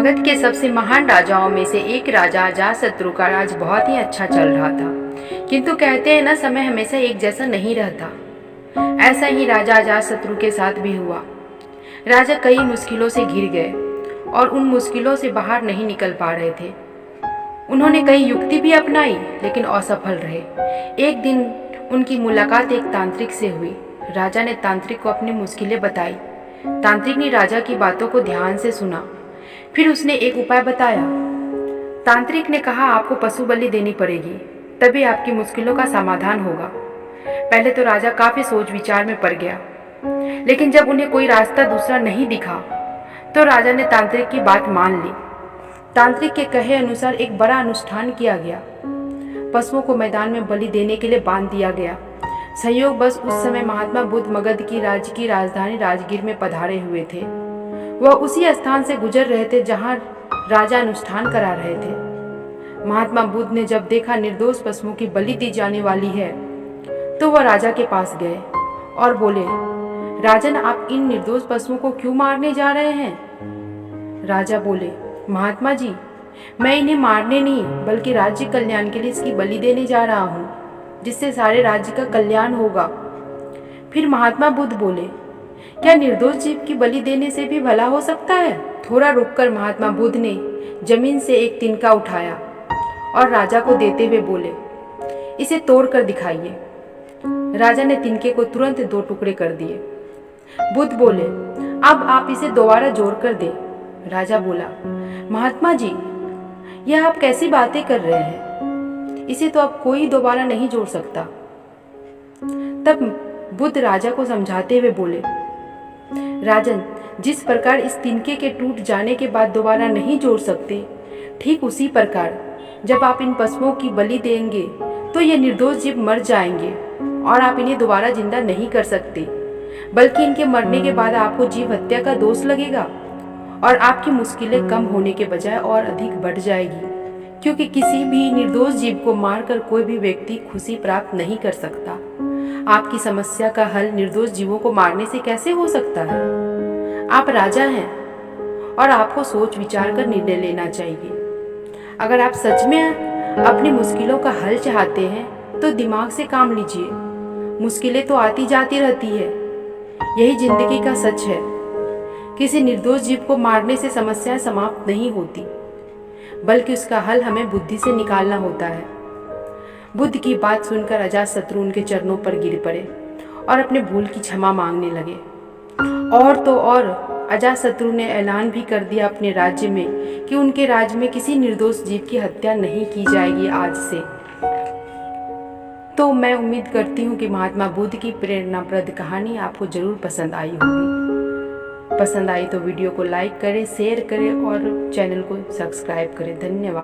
मगध के सबसे महान राजाओं में से एक राजा अजातशत्रु का राज बहुत ही अच्छा चल रहा था। किंतु कहते हैं ना, समय हमेशा एक जैसा नहीं रहता। ऐसा ही राजा अजातशत्रु के साथ भी हुआ। राजा कई मुश्किलों से घिर गए और उन मुश्किलों से बाहर नहीं निकल पा रहे थे। उन्होंने कई युक्ति भी अपनाई लेकिन असफल रहे। एक दिन उनकी मुलाकात एक तांत्रिक से हुई। राजा ने तांत्रिक को अपनी मुश्किलें बताई। तांत्रिक ने राजा की बातों को ध्यान से सुना। फिर उसने एक उपाय बताया। तांत्रिक ने कहा, आपको पशु बलि देनी पड़ेगी, तभी आपकी मुश्किलों का समाधान होगा। पहले तो राजा काफी सोच विचार में पड़ गया, लेकिन जब उन्हें कोई रास्ता दूसरा नहीं दिखा तो राजा ने तांत्रिक की बात मान ली। तांत्रिक के कहे अनुसार एक बड़ा अनुष्ठान किया गया। पशुओं को मैदान में बलि देने के लिए बांध दिया गया। संयोग बस उस समय महात्मा बुद्ध मगध की राज्य की राजधानी राजगीर में पधारे हुए थे। वह उसी स्थान से गुजर रहे थे जहां राजा अनुष्ठान करा रहे थे। महात्मा बुद्ध ने जब देखा निर्दोष पशुओं की बलि दी जाने वाली है तो वह राजा के पास गए और बोले, राजन, आप इन निर्दोष पशुओं को क्यों मारने जा रहे हैं? राजा बोले, महात्मा जी, मैं इन्हें मारने नहीं बल्कि राज्य कल्याण के लिए इसकी बलि देने जा रहा हूँ, जिससे सारे राज्य का कल्याण होगा। फिर महात्मा बुद्ध बोले, क्या निर्दोष जीव की बलि देने से भी भला हो सकता है? थोड़ा रुककर महात्मा बुद्ध ने जमीन से एक तिनका उठाया और राजा को देते हुए बोले, इसे तोड़ कर दिखाइए। राजा ने तिनके को तुरंत 2 टुकड़े कर दिए। बुद्ध बोले, अब आप इसे दोबारा जोड़ कर दें। राजा बोला, महात्मा जी, यह आप कैसी बातें कर रहे हैं? इसे तो अब कोई दोबारा नहीं जोड़ सकता। तब बुद्ध राजा को समझाते हुए बोले, राजन, जिस प्रकार इस तिनके के टूट जाने के बाद दोबारा नहीं जोड़ सकते, ठीक उसी प्रकार जब आप इन पशुओं की बलि देंगे तो ये निर्दोष जीव मर जाएंगे और आप इन्हें दोबारा जिंदा नहीं कर सकते, बल्कि इनके मरने के बाद आपको जीव हत्या का दोष लगेगा और आपकी मुश्किलें कम होने के बजाय और अधिक बढ़ जाएगी, क्योंकि किसी भी निर्दोष जीव को मारकर कोई भी व्यक्ति खुशी प्राप्त नहीं कर सकता। आपकी समस्या का हल निर्दोष जीवों को मारने से कैसे हो सकता है? आप राजा हैं और आपको सोच विचार कर निर्णय लेना चाहिए। अगर आप सच में अपनी मुश्किलों का हल चाहते हैं तो दिमाग से काम लीजिए। मुश्किलें तो आती जाती रहती है, यही जिंदगी का सच है। किसी निर्दोष जीव को मारने से समस्याएं समाप्त नहीं होती, बल्कि उसका हल हमें बुद्धि से निकालना होता है। बुद्ध की बात सुनकर अजातशत्रु उनके चरणों पर गिर पड़े और अपने भूल की क्षमा मांगने लगे। और तो और अजातशत्रु ने ऐलान भी कर दिया अपने राज्य में कि उनके राज्य में किसी निर्दोष जीव की हत्या नहीं की जाएगी आज से। तो मैं उम्मीद करती हूँ कि महात्मा बुद्ध की प्रेरणाप्रद कहानी आपको जरूर पसंद आई होगी। पसंद आई तो वीडियो को लाइक करें, शेयर करें और चैनल को सब्सक्राइब करें। धन्यवाद।